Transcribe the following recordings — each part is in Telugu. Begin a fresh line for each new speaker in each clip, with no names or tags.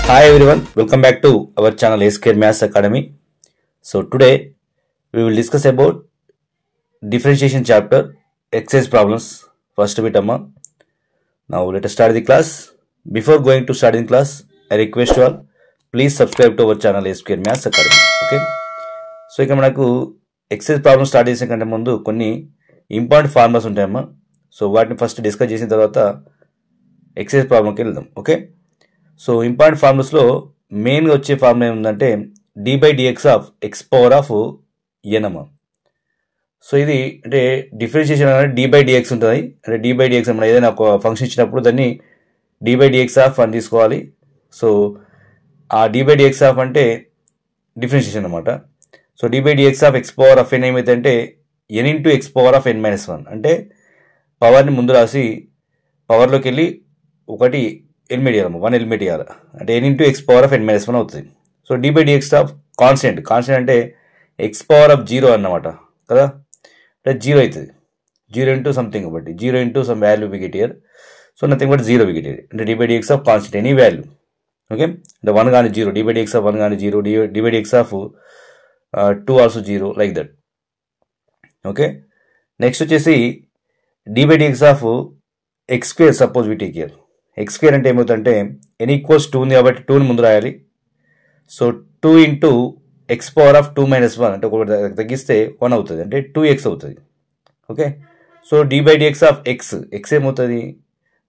Hi everyone, welcome back to our channel SKR Maths Academy. So today we will discuss about differentiation chapter, exercise problems, first bit amma. Now let us start the class. Before going to start in class, I request you all, please subscribe to our channel SKR Maths Academy. Okay. So ఇక్కడ మనకు ఎక్సైజ్ ప్రాబ్లమ్ స్టార్ట్ చేసే కంటే ముందు కొన్ని ఇంపార్టెంట్ ఫార్ములాస్ ఉంటాయమ్మా. సో వాటిని ఫస్ట్ డిస్కస్ చేసిన తర్వాత ఎక్సైజ్ ప్రాబ్లంకి వెళ్దాం. ఓకే. సో ఇంపార్టెంట్ ఫార్ములాస్లో మెయిన్గా వచ్చే ఫార్ములా ఏముందంటే d/dx of x power of n అమ్మా. సో ఇది అంటే డిఫరెన్షియేషన్ అనేది d/dx ఉంటుంది. అంటే d/dx మనం ఏదైనా ఒక ఫంక్షన్ ఇచ్చినప్పుడు దాన్ని d/dx ఆఫ్ అని తీసుకోవాలి. సో ఆ d/dx ఆఫ్ అంటే డిఫరెన్షియేషన్ అనమాట. So d/dx of x power of n ఏమైతే అంటే n into x power of n-1 అంటే పవర్ని ముందు రాసి పవర్లోకి వెళ్ళి ఒకటి ఎలిమినేట్ చేయాలి, 1 ఎలిమినేట్ చేయాలి అంటే n into x power of n-1 అవుతుంది. సో d/dx ఆఫ్ కాన్స్టెంట్ అంటే x పవర్ ఆఫ్ 0 అన్నమాట కదా, అంటే 0 అవుతుంది. 0 ఇంటూ సంథింగ్ బట్టి 0 into some value we get here. So nothing but 0 we get here. అంటే d/dx of constant any value. Okay. అంటే 1 కానీ 0, d/dx ఆఫ్ 1 కానీ 0, d/dx of 2 also 0 like that. Okay. Next వచ్చేసి d/dx of x square suppose we take here. x square అంటే ఏమవుతుందంటే n ఈక్వల్స్ 2 ఉంది కాబట్టి 2ని ముందు రాయాలి. So 2 into x power of 2-1 అంటే ఒకటి తగ్గిస్తే 1 అవుతుంది, అంటే 2x అవుతుంది. Okay. So d/dx of x ఏమవుతుంది,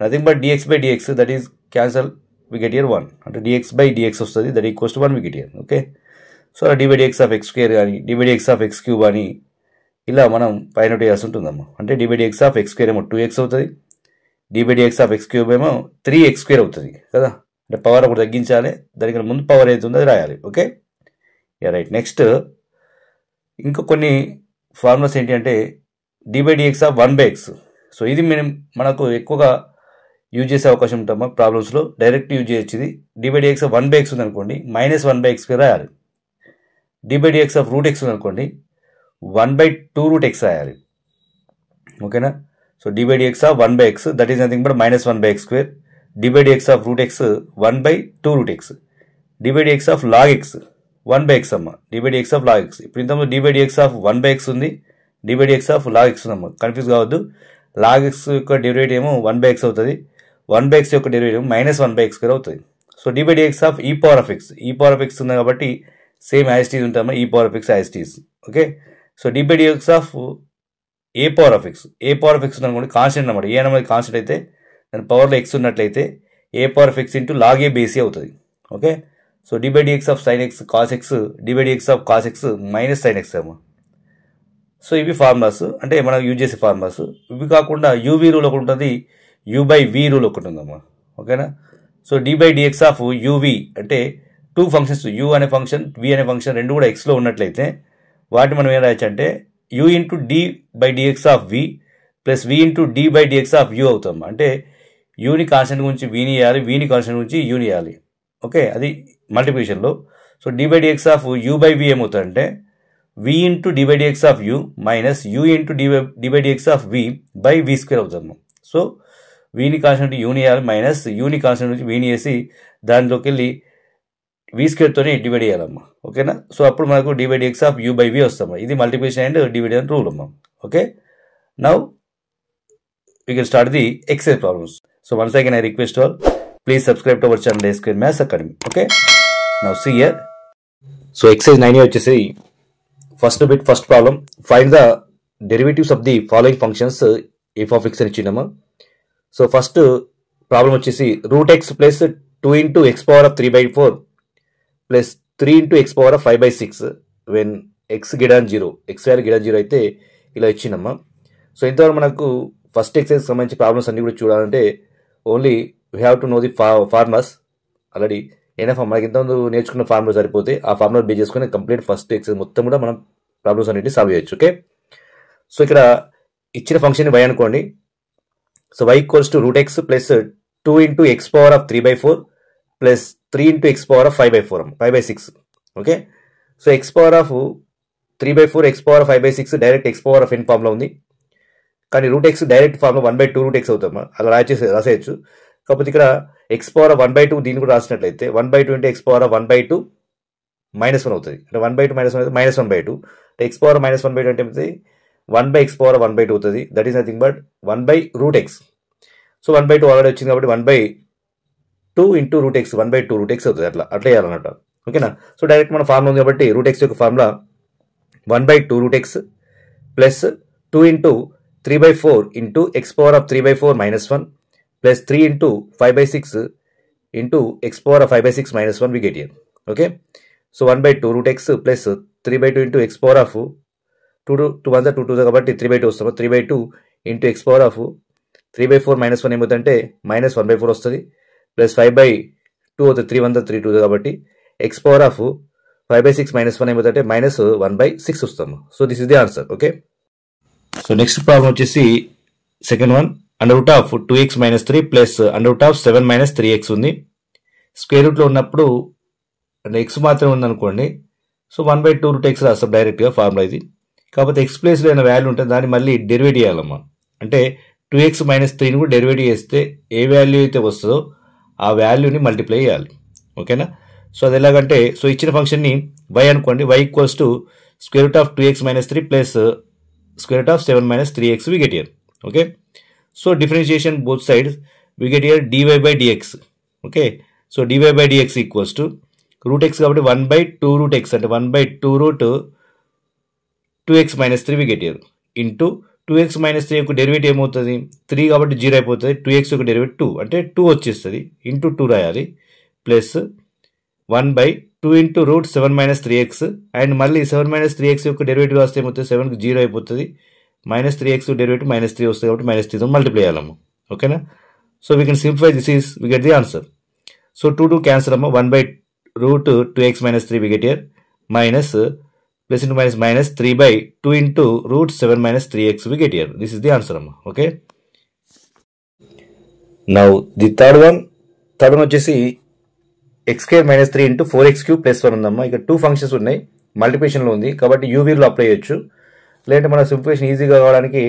nothing but dx/dx, that is cancel, we get here 1 అంటే dx/dx వస్తుంది, that equals to 1 we get here. Okay. So అలా d/dx ఆఫ్ x స్క్వేర్ కానీ d/dx ఆఫ్ x క్యూబ్ అని ఇలా మనం పైన చేయాల్సి ఉంటుందమ్మా. అంటే d/dx ఆఫ్ x స్క్వేర్ ఏమో 2x అవుతుంది, d/dx ఆఫ్ x క్యూబ్ ఏమో 3x స్క్వేర్ అవుతుంది కదా. అంటే పవర్ ఒకటి తగ్గించాలి, దానికి ముందు పవర్ అవుతుందో అది రాయాలి. ఓకే. రైట్. నెక్స్ట్ ఇంకా కొన్ని ఫార్ములాస్ ఏంటి అంటే d/dx ఆఫ్ 1/x. సో ఇది మనకు ఎక్కువగా యూజ్ చేసే అవకాశం ఉంటామా ప్రాబ్లమ్స్లో, డైరెక్ట్ యూజ్ చేయొచ్చు. ఇది d/dx ఆఫ్ 1/x ఉందనుకోండి -1/x స్క్వేర్ రాయాలి. d/dx ఆఫ్ √x ఉందనుకోండి 1/2√x రాయాలి. ఓకేనా. So d/dx of 1/x that is nothing but -1/x square, d/dx of √x 1/2√x, d/dx of log x 1/x అమ్మ, d/dx ఆఫ్ log x. ఇప్పుడు ఇంతకుముందు d/dx ఆఫ్ 1/x ఉంది, d/dx ఆఫ్ log x ఉందమ్మ, కన్ఫ్యూజ్ కావద్దు. log x యొక్క డెరివేటివ్ ఏమో 1/x అవుతుంది, 1/x యొక్క డెరివేటివ్ -1/x స్క్వేర్ అవుతుంది. So d/dx of e power of x ఉంది కాబట్టి సేమ్ యాజ్ ఇట్ ఈజ్ ఉంటామా, e power of x as it is. Okay. So d/dx of a power of x ఉందనుకోండి, కాన్స్టెంట్ అనమాట. ఏ అనేది కాన్స్టెంట్ అయితే దాని పవర్లో x ఉన్నట్లయితే a power of x into log a base అవుతుంది. Okay. So d/dx of sin x cos x, d/dx of cos x minus sin x అమ్మా. సో ఇవి ఫార్ములాస్, అంటే మనం యూజ్ చేసే ఫార్ములాస్. ఇవి కాకుండా uv రూల్ ఒకటి ఉంటుంది, u/v రూల్ ఒకటి ఉందమ్మా. ఓకేనా. సో d/dx ఆఫ్ uv అంటే 2 ఫంక్షన్స్, u అనే ఫంక్షన్ v అనే ఫంక్షన్ రెండు కూడా x లో ఉన్నట్లయితే వాటిని మనం ఏం రాయొచ్చు అంటే u into d/dx of v plus v into d/dx of u అవుతాం. అంటే యూని కాన్స్టెంట్ గురించి వీని వేయాలి, వీని కాన్స్టెంట్ గురించి యూని వేయాలి. ఓకే. అది మల్టిప్లికేషన్లో. సో d/dx ఆఫ్ u/v ఏమవుతుందంటే v into d/dx of u minus u into d/dx of v by v square అవుతాము. సో వీని కాన్స్టెంట్ యూని వేయాలి, మైనస్ యూని కాన్స్టెంట్ నుంచి వీని వేసి దానిలోకి వెళ్ళి v స్క్వేర్తోనే డివైడ్ చేయాలమ్మా. ఓకేనా. సో అప్పుడు మనకు d/dx ఆఫ్ u/v వస్తామా. ఇది మల్టిప్లికేషన్ అండ్ డివిజన్ రూల్ అమ్మా. Okay. Now we can start the exercise problems. So once again I request all, please subscribe to our channel SKR Maths Academy. Okay. Now see here. So exercise 9 వచ్చేసి first problem, find the derivatives of the following functions f of x అని ఇచ్చినామా. సో ఫస్ట్ ప్రాబ్లం వచ్చేసి √x plus 2 into x power of 3/4 plus 3 into x power of 5/6 when x > 0, x value > 0 అయితే ఇలా ఇచ్చినమ్మా. సో ఇంతవరకు మనకు ఫస్ట్ ఎక్సైజ్ సంబంధించి ప్రాబ్లమ్స్ అన్ని కూడా చూడాలంటే only we have to know the formulas. Already ఏదైనా మనకి ఇంతకుముందు నేర్చుకున్న ఫార్ములా సరిపోతే ఆ ఫార్ములా బేస్ చేసుకుని కంప్లీట్ ఫస్ట్ ఎక్సైజ్ మొత్తం కూడా మనం ప్రాబ్లమ్స్ అన్నిటి సాల్వ్ చేయొచ్చు. ఓకే. సో ఇక్కడ ఇచ్చిన ఫంక్షన్ y అనుకోండి. So y equals to √x plus 2 into x power of 3/4 plus 3 into x power of 5/6. Okay. So x power of 3/4 x power of 5/6 direct x power of n formula ఉంది, కానీ √x డైరెక్ట్ ఫార్ములా 1/2 √x అవుతామా, అలా రాసేయచ్చు. కాకపోతే ఇక్కడ ఎక్స్ పవర్ 1/2 దీన్ని కూడా రాసినట్లయితే 1/2 అంటే ఎక్స్ పవర్ 1/2 -1 అవుతుంది. అంటే 1/2 -1 అయితే -1/2. ఎక్స్ పవర్ -1/2 అంటే ఏమవుతుంది 1/x పవర్ 1/2 అవుతుంది. That is nothing but 1/√x. So 1/2 already వచ్చింది కాబట్టి 1/2 ఇంటూ √x 1/2 √x అవుతుంది. అట్లా వేయాలన్నమాట. ఓకేనా. సో డైరెక్ట్ మన ఫార్ములా ఉంది కాబట్టి √x యొక్క formula 1/2 √x plus 2 into 3/4 into x power of 3/4 -1 plus 3 into 5/6 into x power of 5/6 -1 we get here. Okay. So 1/2 √x plus 3/2 into x power of 2 1 2 2 కాబట్టి 3/2 వస్తుంది. 3/2 ఇంటూ ఎక్స్ పవర్ ఆఫ్ 3/4 -1 ఏమవుతుందంటే -1/4 వస్తుంది. ప్లస్ 5/2 అవుతుంది. 3 1 3 2 కాబట్టి ఎక్స్ పవర్ ఆఫ్ 5/6 -1 ఏమవుతుందంటే -1/6 వస్తాము. So this is the answer. Okay. So next problem వచ్చేసి second one, √2x - 3 plus √7 - 3x ఉంది. స్క్వేర్ రూట్లో ఉన్నప్పుడు అంటే ఎక్స్ మాత్రమే ఉందనుకోండి. సో 1/2 √x రాస్తాం డైరెక్ట్గా ఫార్ములా ఇది. కాకపోతే ఎక్స్ ప్లేస్లో ఏమైనా వాల్యూ ఉంటుంది దాన్ని మళ్ళీ డెరివేట్ చేయాలమ్మా. అంటే 2x - 3ని కూడా డెరివేట్ చేస్తే ఏ వాల్యూ అయితే వస్తుందో ఆ వాల్యూని మల్టిప్లై చేయాలి. ఓకేనా. సో అది ఎలాగంటే సో ఇచ్చిన ఫంక్షన్ని y అనుకోండి. y equals to √2x - 3 plus √7 - 3x we get here. Okay. So differentiation both sides we get here dy/dx. Okay. So dy/dx equals to √x కాబట్టి 1/2 √x అంటే 1/2 √2x - 3 we get here into 2x - 3 యొక్క డెరివేటివ్ ఏమవుతుంది 3 కాబట్టి 0 అయిపోతుంది. 2x యొక్క డెరివేటివ్ 2 అంటే 2 వచ్చేస్తుంది. ఇంటూ 2 రాయాలి. ప్లస్ 1/2 ఇంటూ √7 - 3x అండ్ మళ్ళీ 7 - 3x యొక్క డెరివేటివ్ వస్తే ఏమవుతుంది 7కి 0 అయిపోతుంది. -3x డెరివేటివ్ -3 వస్తుంది కాబట్టి -3తో మల్టిప్లై చేయాలమ్మ. ఓకేనా. So we can simplify this is we get the answer. So 2 cancel అమ్మ. 1/√2x - 3 we get here minus plus into minus 3/2 into √7 - 3x we get here. This is the answer. Okay. Now the third one వచ్చేసి x² - 3 into 4x³ + 1 ఉందమ్మా. ఇక్కడ 2 ఫంక్షన్స్ ఉన్నాయి. మల్టిప్లికేషన్లో ఉంది కాబట్టి యూవీలో అప్లై చేయొచ్చు. లేదంటే మన సింప్లిఫికేషన్ ఈజీగా కావడానికి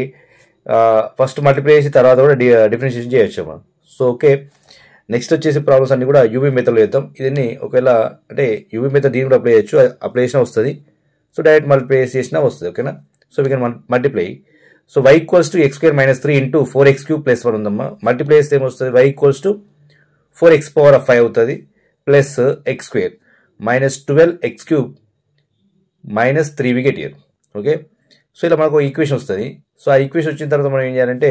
ఫస్ట్ మల్టిప్లై చేసి తర్వాత కూడా డిఫరెన్షియేషన్ చేయొచ్చు అమ్మా. So okay. నెక్స్ట్ వచ్చేసి ప్రాబ్లమ్స్ అన్ని కూడా యూవీ మెథడ్లో చేద్దాం. ఇదన్నీ ఒకవేళ అంటే యూవీ మెథడ్ దీన్ని కూడా అప్లై చేయొచ్చు. అప్లై చేసినా వస్తుంది. సో డైరెక్ట్ మల్టిప్లై చేసినా వస్తుంది. ఓకేనా. So we can multiply. So y equals to x² - 3 into 4x³ + 1 ఉందమ్మా. మల్టిప్లై చేస్తే ఏమొస్తుంది y equals to 4x power 5 అవుతుంది plus x² -12x³ - 3 we get here. Okay. So ఇలా మనకు ఈక్వేషన్ వస్తుంది. సో ఆ ఈక్వేషన్ వచ్చిన తర్వాత మనం ఏం చేయాలంటే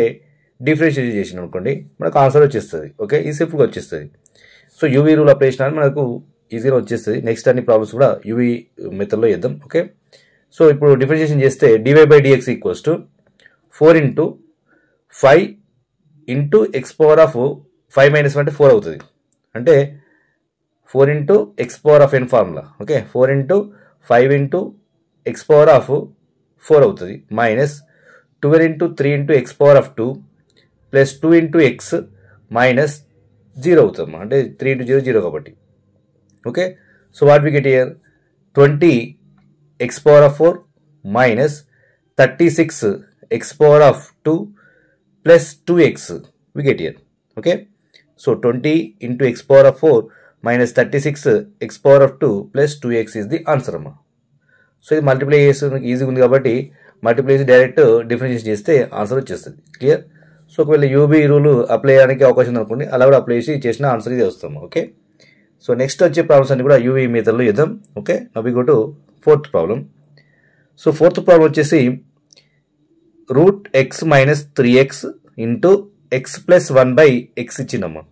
డిఫరెన్షియేట్ చేసిన అనుకోండి మనకు ఆన్సర్ వచ్చేస్తుంది. ఓకే. ఈ సింపుల్గా వచ్చేస్తుంది. సో యూవీ రూల్ అప్లై చేసిన మనకు ఈజీగా వచ్చేస్తుంది. నెక్స్ట్ అన్ని ప్రాబ్లమ్స్ కూడా యూవీ మెథడ్లో చేద్దాం. ఓకే. సో ఇప్పుడు డిఫరెన్షియేషన్ చేస్తే dy/dx equals to 4 into 5 into x power of 5 - 1 అంటే 4 అవుతుంది. అంటే 4 into x power of n formula. Okay. 4 into 5 into x power of 4 అవుతుంది minus 12 into 3 into x power of 2 plus 2 into x minus 0 అవుతుంది. అంటే 3 ఇంటూ 0 0 కాబట్టి. Okay. So what we get here 20 x power of 4 minus 36 x power of 2 plus 2x we get here. Okay. So 20 into x power of 4 minus 36 x power of 2 plus 2x is the answer అమ్మా. సో ఇది మల్టిప్లై చేస్తే ఈజీగా ఉంది కాబట్టి మల్టిప్లై చేసి డైరెక్ట్ డిఫరెన్షియేషన్ చేస్తే ఆన్సర్ వచ్చేస్తుంది. క్లియర్. సో ఒకవేళ యూబీ రూల్ అప్లై చేయడానికి అవకాశం ఉంది అనుకోండి అలా కూడా అప్లై చేసి చేసిన ఆన్సర్ ఇది వస్తాము. ఓకే. సో నెక్స్ట్ వచ్చే ప్రాబ్లమ్స్ అన్ని కూడా యూవీ మెథడ్లో చేద్దాం. Okay. Now we go to fourth problem. So fourth problem వచ్చేసి √x - 3x into x + 1/x ఇచ్చిందమ్మా.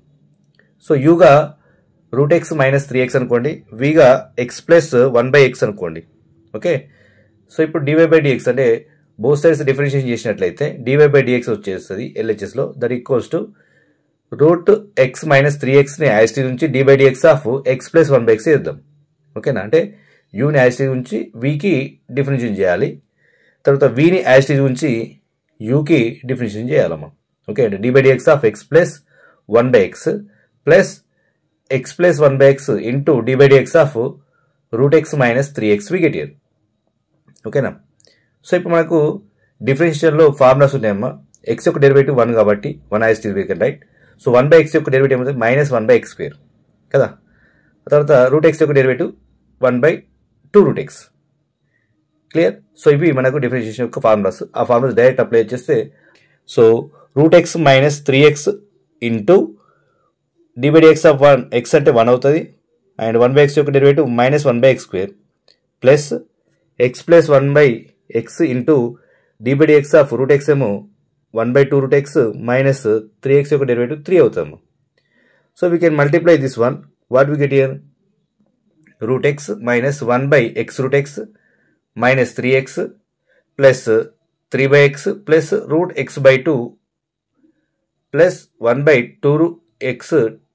సో యూగా √x - 3x అనుకోండి, విగా x + 1/x అనుకోండి. ఓకే. సో ఇప్పుడు dy/dx అంటే బోత్ సైడ్స్ డిఫరెన్షియేషన్ చేసినట్లయితే dy/dx వచ్చేస్తుంది LHSలో. దట్ ఈక్వల్స్ టు √x - 3xని యాజిటీజ్ నుంచి d/dx ఆఫ్ x + 1/x చేద్దాం. ఓకేనా. అంటే యూని యాజిటీజ్ నుంచి వికి డిఫరెన్షియేషన్ చేయాలి. తర్వాత విని యాజిటీజ్ నుంచి యూకి డిఫరెన్షియేషన్ చేయాలమ్మా. ఓకే. అంటే d/dx of x + 1/x plus x + 1/x into d/dx of √x - 3x we get here. ఓకేనా. సో ఇప్పుడు మనకు డిఫరెన్షియేషన్లో ఫార్ములాస్ ఉన్నాయమ్మా. x యొక్క డెరివేటివ్ 1 కాబట్టి 1 as it is we can write. So 1/x యొక్క డెరివేటివ్ ఏమవుతుంది -1/x² కదా. తర్వాత రూట్ ఎక్స్ యొక్క డెరివేటివ్ 1/2√x. క్లియర్. సో ఇవి మనకు డిఫరెన్షియేషన్ యొక్క ఫార్ములాస్. ఆ ఫార్ములాస్ డైరెక్ట్ అప్లై చేస్తే so √x - 3x into d/dx of 1 x అంటే 1 అవుతుంది అండ్ 1/x యొక్క derivative -1/x² plus x plus 1/x into d/dx of √x ఏమో 1/2√x మైనస్ 3x యొక్క డెరివేటివ్ 3 అవుతాము. So we can multiply this one. What we get here √x - 1/x√x minus 3x plus 3/x plus √x/2 plus 1/2x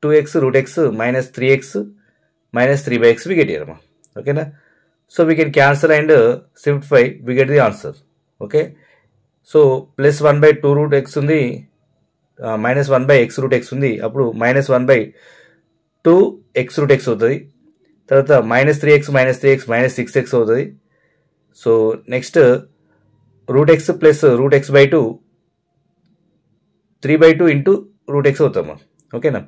2x √x minus 3x minus 3/x we get here. Okay na? So we can cancel and simplify, we get the answer. Okay, so plus 1/2√x undi minus 1/x√x undi appudu minus 1/2x√x avutadi. Tarvata minus 3x minus 6x avutadi. So next √x plus √x/2 3/2 into √x అవుతాము. ఓకేనా,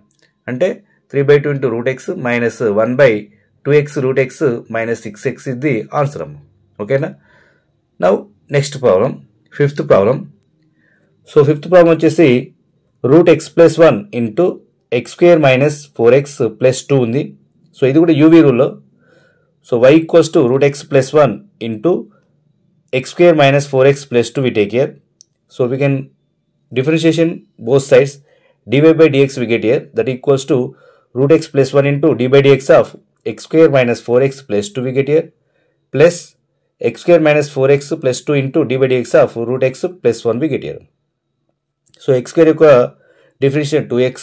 అంటే 3/2 into √x minus 1/2x √x minus 6x ఇది ఆన్సర్ అమ్మ. ఓకేనా. Now next problem, fifth problem. So fifth problem వచ్చేసి √x + 1 ఇంటూ x² - 4x + 2 ఉంది. సో ఇది కూడా UV రూల్లో. So y equals to √x + 1 into x² - 4x + 2 we take here. So we can differentiation both sides. dy/dx we get here, that equals to √x + 1 into d/dx of x² - 4x + 2 we get here, plus x² - 4x + 2 into d/dx of √x + 1 we get here. So x² యొక్క differentiation 2x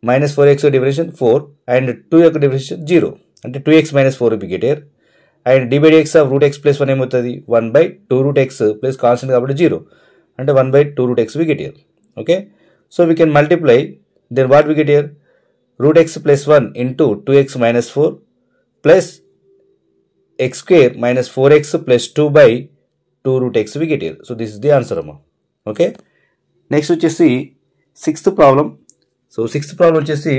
minus 4x differentiation 4 and 2 యొక్క differentiation 0. అంటే 2x - 4 we get here, and d/dx of √x + 1 ఏమవుతుంది 1/2√x ప్లస్ కాన్స్టెంట్ కాబట్టి 0 అంటే 1/2√x we get here. Okay, so we can multiply, then what we get here √x + 1 into 2x - 4 plus x² - 4x + 2/2√x we get here. So this is the answer అమ్మా. ఓకే, నెక్స్ట్ వచ్చేసి sixth problem. So sixth problem వచ్చేసి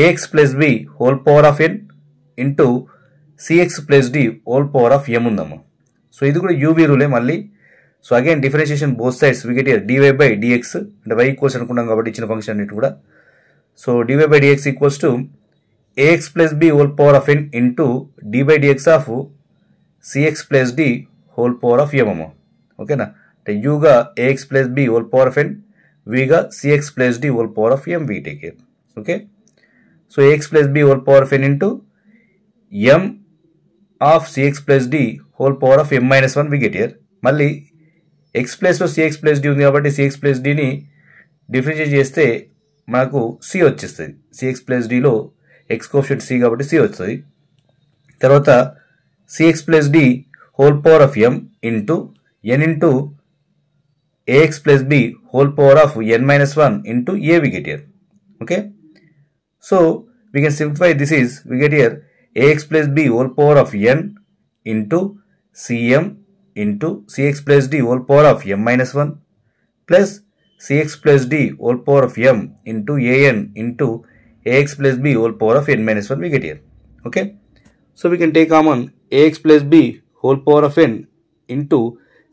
ax + b whole power of n into cx + d whole power of m ఉందమ్మా. సో ఇది కూడా యూవీ రూలే మళ్ళీ. So again differentiation both sides we get here dy/dx, అంటే y ఈక్వల్స్ అనుకున్నాం కాబట్టి ఇచ్చిన ఫంక్షన్ అన్నిటి కూడా. So dy/dx equals to ax + b whole power of n into d/dx of cx + d whole power of m అమ్మా. ఓకేనా, అంటే యూగా ax + b whole power of n, vగా cx + d whole power of m we take here. Okay, so ax + b whole power of n into m of cx + d whole power of m - 1 we get here. మళ్ళీ x ప్లస్ లో cx + d ఉంది కాబట్టి cx + d ని డిఫరెన్షియేట్ చేస్తే మనకు c వచ్చేస్తుంది. cx + d లో x కోఎఫిషియంట్ c కాబట్టి c వస్తుంది. తర్వాత cx + d whole power of m into n into ax + b whole power of n - 1 into a we get here. Okay, so we can simplify, this is we get here ax + b whole power of n into cm into cx + d whole power of m - 1 plus cx + d whole power of m into an into ax + b whole power of n - 1 we get here. Okay, so we can take common ax + b whole power of n into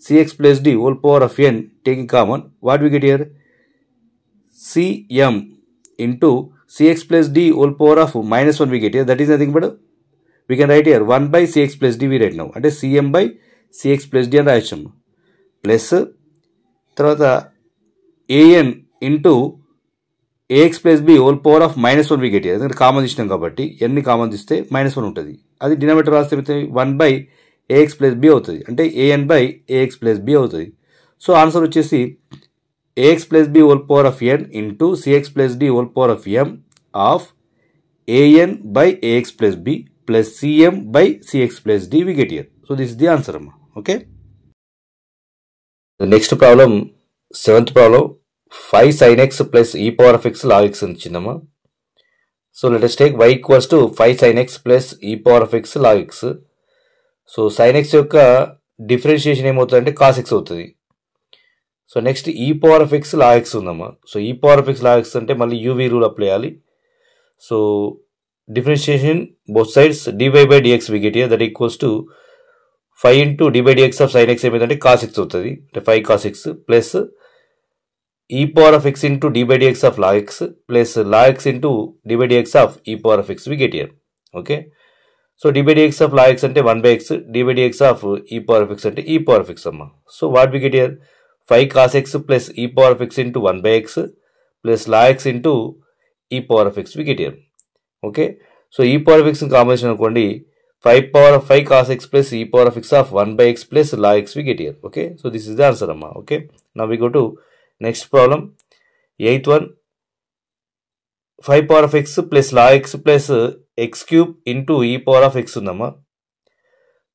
cx + d whole power of n, taking common what we get here cm into cx + d whole power of -1 we get here, that is nothing but we can write here 1/cx + d we write now, అంటే cm/cx + d అని రాయొచ్చు. ప్లస్ తర్వాత an into ax + b whole power of -1 we get here, ఎందుకంటే కామన్ తీసినాం కాబట్టి n ని కామన్ తీస్తే -1 ఉంటుంది. అది డినామినేటర్ రాస్తే 1/ax + b అవుతుంది, అంటే an/ax + b అవుతుంది. సో ఆన్సర్ వచ్చేసి ax + b whole power of n into cx + d whole power of m of an/ax + b plus cm/cx + d we get here. So this is the answer amma. Okay, the next problem, seventh problem, 5 sin x plus e power of x log x ఇచ్చిందమ్మా. So let us take y equals to 5 sin x plus e power of x log x. So sin x యొక్క డిఫరెన్షియేషన్ ఏమవుతుంది అంటే cos x అవుతుంది. సో నెక్స్ట్ ఈ power of x log x ఉందమ్మా. సో ఈ power of x log x అంటే మళ్ళీ యూవీ రూల్ అప్లై చేయాలి. So differentiation both sides dy by dx we get here that equals to 5 into d by dx of sin x ఏమైందంటే cos x అవుతుంది, అంటే 5 cos x plus e power of x into d by dx of log x plus log x into d by dx of e power of x we get here. Okay, so d by dx of log x అంటే 1 by x, d by dx of e power of x అంటే e power of x అమ్మా. So what we get here, 5 cos x plus e power of x into 1 by x plus log x into e power of x we get here. Okay, so e power of x in combination అనుకోండి, 5 power of 5 cos x plus e power of x of 1 by x plus log x we get here. Okay, so this is the answer amma. Okay, now we go to next problem, 8th one, 5 power of x plus log x plus x cube into e power of x undamma.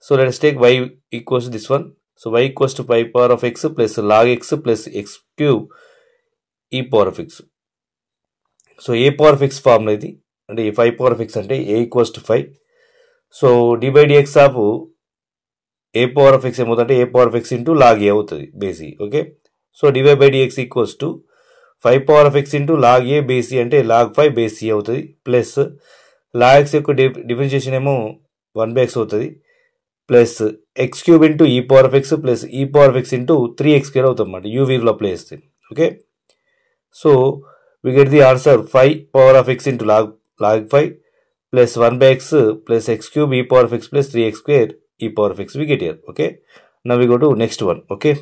So let us take y equals to this one. So y equals to 5 power of x plus log x plus x cube e power of x. So a power of x formula ఇది, అంటే 5 power of x అంటే a equals to 5. So d by dx of a power of x ఏమవుతుందంటే a power of x into log a అవుతుంది బేసి. Okay, so dy by dx equals to 5 power of x into log a బేసి అంటే log 5 బేసి అవుతుంది, ప్లస్ log x యొక్క డిఫరెన్షియేషన్ ఏమో 1 by x అవుతుంది, plus x cube into e power of x plus e power of x into 3x square అవుతుంది అన్నమాట u వీరులో అప్లై చేస్తే. Okay, so we get the answer 5 power of x into log 5 plus 1 by x plus x cube e power of x plus 3x square e power of x we get here. Okay, now we go to next one. Okay,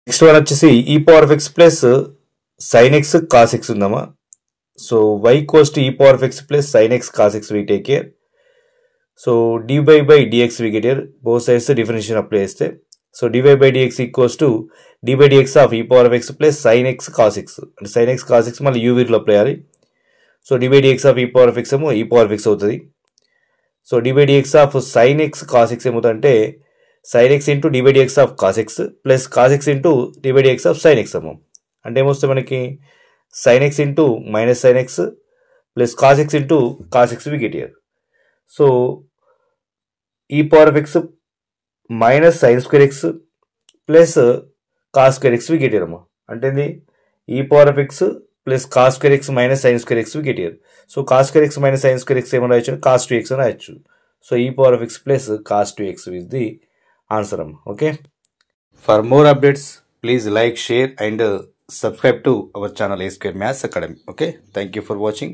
next one వచ్చేసి e power of x plus sin x cos x ఉందమ్మా. So y equals to e power of x plus sin x cos x we take here. So dy by dx we get here, both sides differentiation apply చేస్తే. So dy by dx equals to d by dx of e power of x plus sin x cos x, అంటే sin x cos x మళ్ళీ u వీరిలో అప్లై చేయాలి. So d by dx of e power of x ఏమో e power of x అవుతుంది. So d by dx of sin x cos x ఏమవుతుందంటే sin x into d by dx of cos x plus cos x into d by dx of sin x ఏమో, అంటే ఏమొస్తుంది మనకి sin x into minus sin x plus cos x into cos x we get here. So e power of x minus sin square x plus cos square x we get here అమ్మా, అంటే e power of x plus cos square x minus sin square x we get here. So cos square x minus sin square x ఏమన్నా రాయొచ్చు, cos 2x అని రాయొచ్చు. So e power of x plus cos 2x is the answer. Okay, for more updates please like, share and subscribe to our channel A Square Maths Academy. Okay, thank you for watching.